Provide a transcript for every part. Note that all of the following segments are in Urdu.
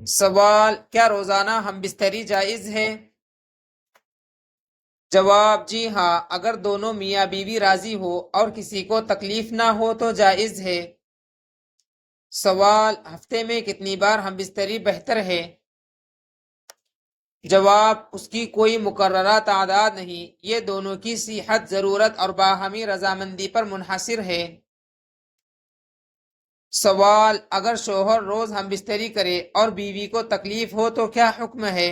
سوال: کیا روزانہ ہم بستری جائز ہے؟ جواب: جی ہاں، اگر دونوں میاں بیوی راضی ہو اور کسی کو تکلیف نہ ہو تو جائز ہے۔ سوال: ہفتے میں کتنی بار ہم بستری بہتر ہے؟ جواب: اس کی کوئی مقررہ تعداد نہیں، یہ دونوں کی صحت، ضرورت اور باہمی رضامندی پر منحصر ہے۔ سوال: اگر شوہر روز ہم بستری کرے اور بیوی کو تکلیف ہو تو کیا حکم ہے؟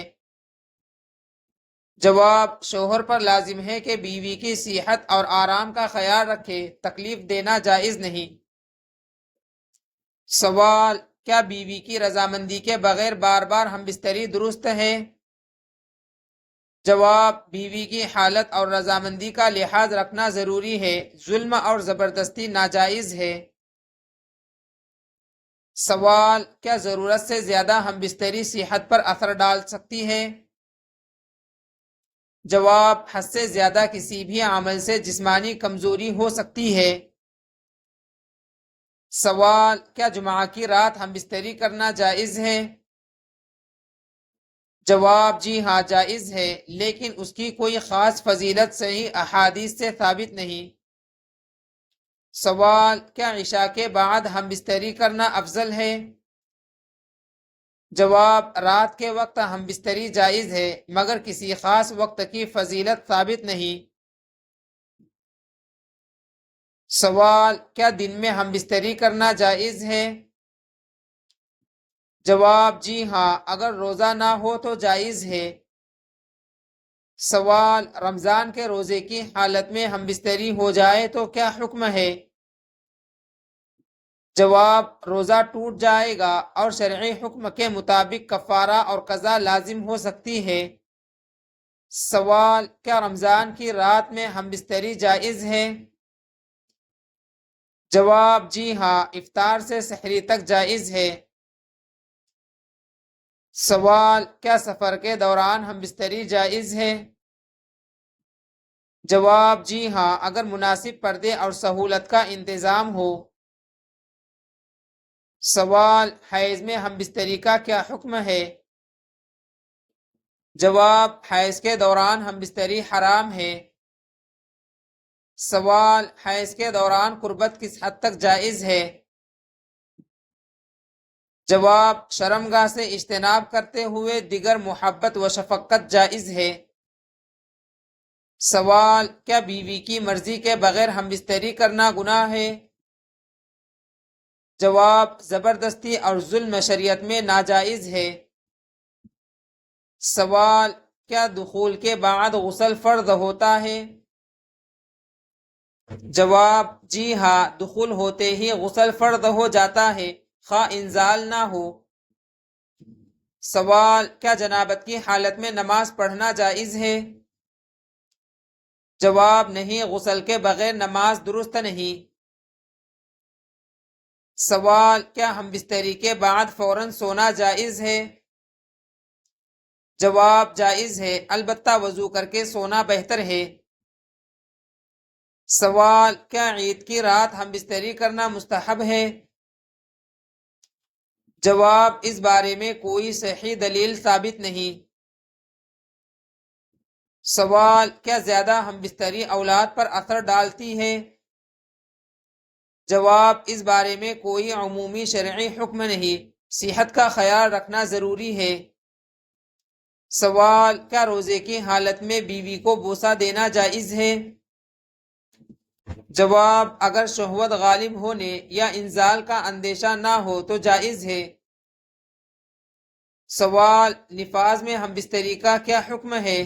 جواب: شوہر پر لازم ہے کہ بیوی کی صحت اور آرام کا خیال رکھے، تکلیف دینا جائز نہیں۔ سوال: کیا بیوی کی رضامندی کے بغیر بار بار ہم بستری درست ہے؟ جواب: بیوی کی حالت اور رضامندی کا لحاظ رکھنا ضروری ہے، ظلم اور زبردستی ناجائز ہے۔ سوال: کیا ضرورت سے زیادہ ہم بستری صحت پر اثر ڈال سکتی ہے؟ جواب: حد سے زیادہ کسی بھی عمل سے جسمانی کمزوری ہو سکتی ہے۔ سوال: کیا جمعہ کی رات ہم بستری کرنا جائز ہے؟ جواب: جی ہاں، جائز ہے، لیکن اس کی کوئی خاص فضیلت صحیح احادیث سے ثابت نہیں۔ سوال: کیا عشاء کے بعد ہم بستری کرنا افضل ہے؟ جواب: رات کے وقت ہم بستری جائز ہے، مگر کسی خاص وقت کی فضیلت ثابت نہیں۔ سوال: کیا دن میں ہم بستری کرنا جائز ہے؟ جواب: جی ہاں، اگر روزہ نہ ہو تو جائز ہے۔ سوال: رمضان کے روزے کی حالت میں ہم بستری ہو جائے تو کیا حکم ہے؟ جواب: روزہ ٹوٹ جائے گا اور شرعی حکم کے مطابق کفارہ اور قضا لازم ہو سکتی ہے۔ سوال: کیا رمضان کی رات میں ہم بستری جائز ہے؟ جواب: جی ہاں، افطار سے سحری تک جائز ہے۔ سوال: کیا سفر کے دوران ہم بستری جائز ہے؟ جواب: جی ہاں، اگر مناسب پردے اور سہولت کا انتظام ہو۔ سوال: حیض میں ہم بستری کا کیا حکم ہے؟ جواب: حیض کے دوران ہم بستری حرام ہے۔ سوال: حیض کے دوران قربت کس حد تک جائز ہے؟ جواب: شرمگاہ سے اجتناب کرتے ہوئے دیگر محبت و شفقت جائز ہے۔ سوال: کیا بیوی کی مرضی کے بغیر ہم بستری کرنا گناہ ہے؟ جواب: زبردستی اور ظلم شریعت میں ناجائز ہے۔ سوال: کیا دخول کے بعد غسل فرض ہوتا ہے؟ جواب: جی ہاں، دخول ہوتے ہی غسل فرض ہو جاتا ہے، خواہ انزال نہ ہو۔ سوال: کیا جنابت کی حالت میں نماز پڑھنا جائز ہے؟ جواب: نہیں، غسل کے بغیر نماز درست نہیں۔ سوال: کیا ہم بستری کے بعد فوراً سونا جائز ہے؟ جواب: جائز ہے، البتہ وضو کر کے سونا بہتر ہے۔ سوال: کیا عید کی رات ہم بستری کرنا مستحب ہے؟ جواب: اس بارے میں کوئی صحیح دلیل ثابت نہیں۔ سوال: کیا زیادہ ہم بستری اولاد پر اثر ڈالتی ہے؟ جواب: اس بارے میں کوئی عمومی شرعی حکم نہیں، صحت کا خیال رکھنا ضروری ہے۔ سوال: کیا روزے کی حالت میں بیوی کو بوسہ دینا جائز ہے؟ جواب: اگر شہوت غالب ہونے یا انزال کا اندیشہ نہ ہو تو جائز ہے۔ سوال: نفاس میں ہم بستری کا کیا حکم ہے؟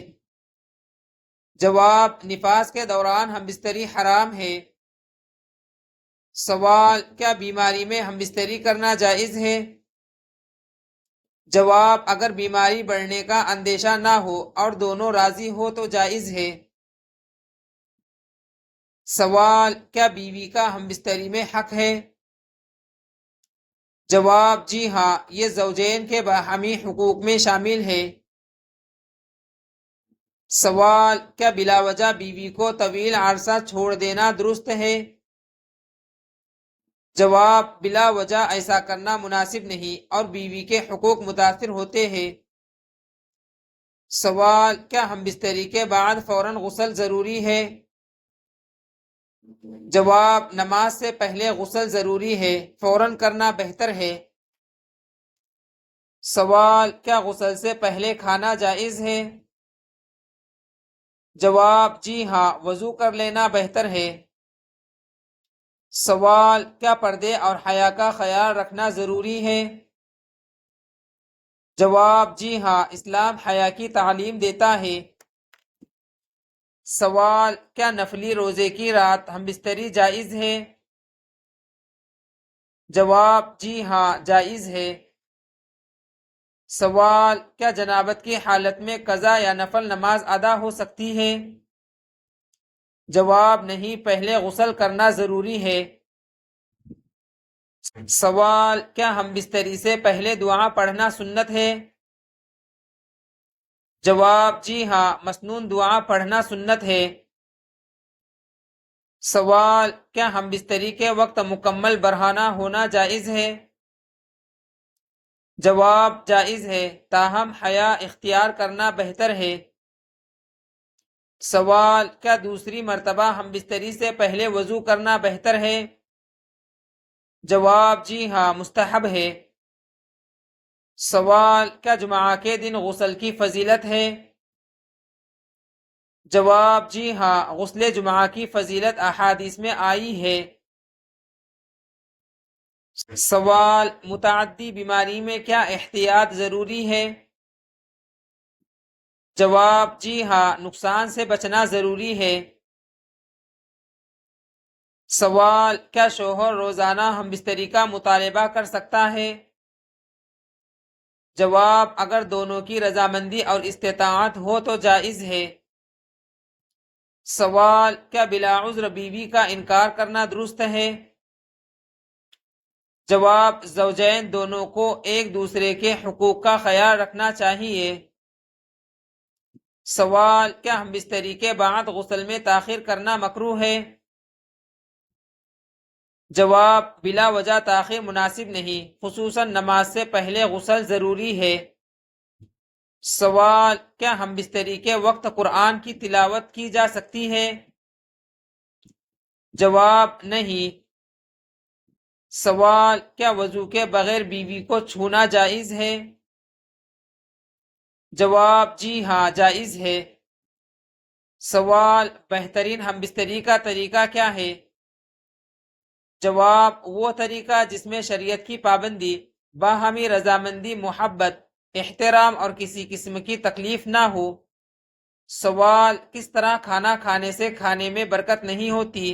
جواب: نفاس کے دوران ہم بستری حرام ہے۔ سوال: کیا بیماری میں ہم بستری کرنا جائز ہے؟ جواب: اگر بیماری بڑھنے کا اندیشہ نہ ہو اور دونوں راضی ہو تو جائز ہے۔ سوال: کیا بیوی کا ہم بستری میں حق ہے؟ جواب: جی ہاں، یہ زوجین کے باہمی حقوق میں شامل ہے۔ سوال: کیا بلا وجہ بیوی کو طویل عرصہ چھوڑ دینا درست ہے؟ جواب: بلا وجہ ایسا کرنا مناسب نہیں اور بیوی کے حقوق متاثر ہوتے ہیں۔ سوال: کیا ہم بستری کے بعد فوراً غسل ضروری ہے؟ جواب: نماز سے پہلے غسل ضروری ہے، فوراً کرنا بہتر ہے۔ سوال: کیا غسل سے پہلے کھانا جائز ہے؟ جواب: جی ہاں، وضو کر لینا بہتر ہے۔ سوال: کیا پردے اور حیا کا خیال رکھنا ضروری ہے؟ جواب: جی ہاں، اسلام حیا کی تعلیم دیتا ہے۔ سوال: کیا نفلی روزے کی رات ہم بستری جائز ہے؟ جواب: جی ہاں، جائز ہے۔ سوال: کیا جنابت کی حالت میں قضا یا نفل نماز ادا ہو سکتی ہے؟ جواب: نہیں، پہلے غسل کرنا ضروری ہے۔ سوال: کیا ہم بستری سے پہلے دعا پڑھنا سنت ہے؟ جواب: جی ہاں، مسنون دعا پڑھنا سنت ہے۔ سوال: کیا ہم بستری کے وقت مکمل برہنہ ہونا جائز ہے؟ جواب: جائز ہے، تاہم حیا اختیار کرنا بہتر ہے۔ سوال: کیا دوسری مرتبہ ہم بستری سے پہلے وضو کرنا بہتر ہے؟ جواب: جی ہاں، مستحب ہے۔ سوال: کیا جمعہ کے دن غسل کی فضیلت ہے؟ جواب: جی ہاں، غسل جمعہ کی فضیلت احادیث میں آئی ہے۔ سوال: متعدی بیماری میں کیا احتیاط ضروری ہے؟ جواب: جی ہاں، نقصان سے بچنا ضروری ہے۔ سوال: کیا شوہر روزانہ ہم بستری کا مطالبہ کر سکتا ہے؟ جواب: اگر دونوں کی رضامندی اور استطاعت ہو تو جائز ہے۔ سوال: کیا بلا عذر بیوی کا انکار کرنا درست ہے؟ جواب: زوجین دونوں کو ایک دوسرے کے حقوق کا خیال رکھنا چاہیے۔ سوال: کیا ہم بستری کے بعد غسل میں تاخیر کرنا مکروہ ہے؟ جواب: بلا وجہ تاخیر مناسب نہیں، خصوصاً نماز سے پہلے غسل ضروری ہے۔ سوال: کیا ہم بستری کے وقت قرآن کی تلاوت کی جا سکتی ہے؟ جواب: نہیں۔ سوال: کیا وضو کے بغیر بیوی کو چھونا جائز ہے؟ جواب: جی ہاں، جائز ہے۔ سوال: بہترین ہم بستری کا طریقہ کیا ہے؟ جواب: وہ طریقہ جس میں شریعت کی پابندی، باہمی رضامندی، محبت، احترام اور کسی قسم کی تکلیف نہ ہو۔ سوال: کس طرح کھانا کھانے سے کھانے میں برکت نہیں ہوتی؟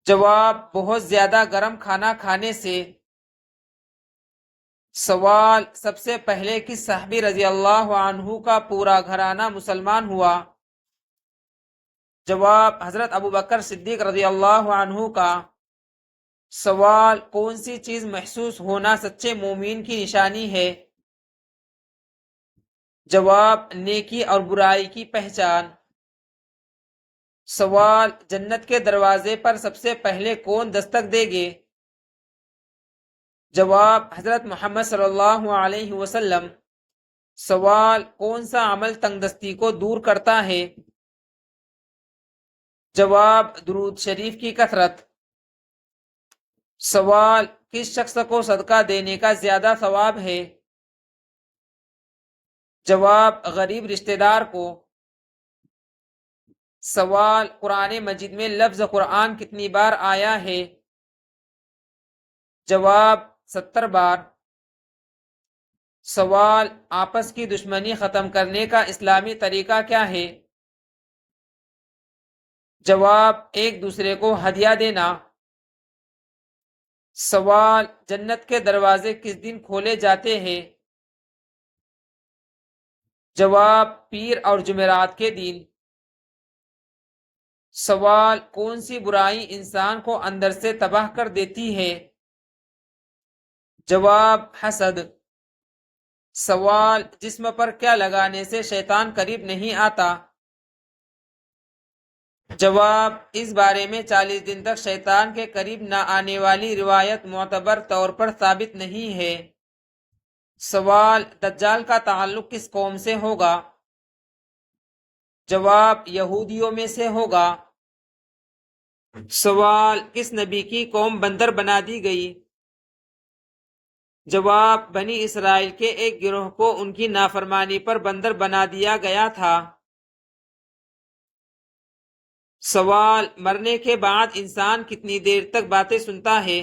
جواب: بہت زیادہ گرم کھانا کھانے سے۔ سوال: سب سے پہلے کس صحابی رضی اللہ عنہ کا پورا گھرانہ مسلمان ہوا؟ جواب: حضرت ابوبکر صدیق رضی اللہ عنہ کا۔ سوال: کون سی چیز محسوس ہونا سچے مومن کی نشانی ہے؟ جواب: نیکی اور برائی کی پہچان۔ سوال: جنت کے دروازے پر سب سے پہلے کون دستک دے گے؟ جواب: حضرت محمد صلی اللہ علیہ وسلم۔ سوال: کون سا عمل تنگ دستی کو دور کرتا ہے؟ جواب: درود شریف کی کثرت۔ سوال: کس شخص کو صدقہ دینے کا زیادہ ثواب ہے؟ جواب: غریب رشتہ دار کو۔ سوال: قرآن مجید میں لفظ قرآن کتنی بار آیا ہے؟ جواب: 70 بار۔ سوال: آپس کی دشمنی ختم کرنے کا اسلامی طریقہ کیا ہے؟ جواب: ایک دوسرے کو ہدیہ دینا۔ سوال: جنت کے دروازے کس دن کھولے جاتے ہیں؟ جواب: پیر اور جمعرات کے دن۔ سوال: کون سی برائی انسان کو اندر سے تباہ کر دیتی ہے؟ جواب: حسد۔ سوال: جسم پر کیا لگانے سے شیطان قریب نہیں آتا؟ جواب: اس بارے میں 40 دن تک شیطان کے قریب نہ آنے والی روایت معتبر طور پر ثابت نہیں ہے۔ سوال: دجال کا تعلق کس قوم سے ہوگا؟ جواب: یہودیوں میں سے ہوگا۔ سوال: کس نبی کی قوم بندر بنا دی گئی؟ جواب: بنی اسرائیل کے ایک گروہ کو ان کی نافرمانی پر بندر بنا دیا گیا تھا۔ سوال: مرنے کے بعد انسان کتنی دیر تک باتیں سنتا ہے؟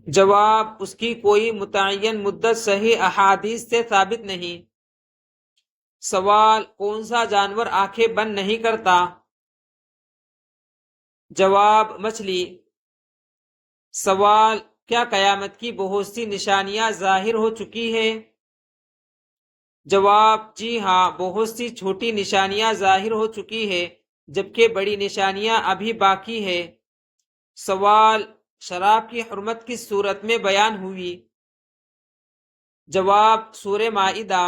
جواب: اس کی کوئی متعین مدت صحیح احادیث سے ثابت نہیں۔ سوال: کون سا جانور آنکھیں بند نہیں کرتا؟ جواب: مچھلی۔ سوال: کیا قیامت کی بہت سی نشانیاں ظاہر ہو چکی ہیں؟ جواب: جی ہاں، بہت سی چھوٹی نشانیاں ظاہر ہو چکی ہیں جبکہ بڑی نشانیاں ابھی باقی ہیں۔ سوال: شراب کی حرمت کس صورت میں بیان ہوئی؟ جواب: سورہ مائدہ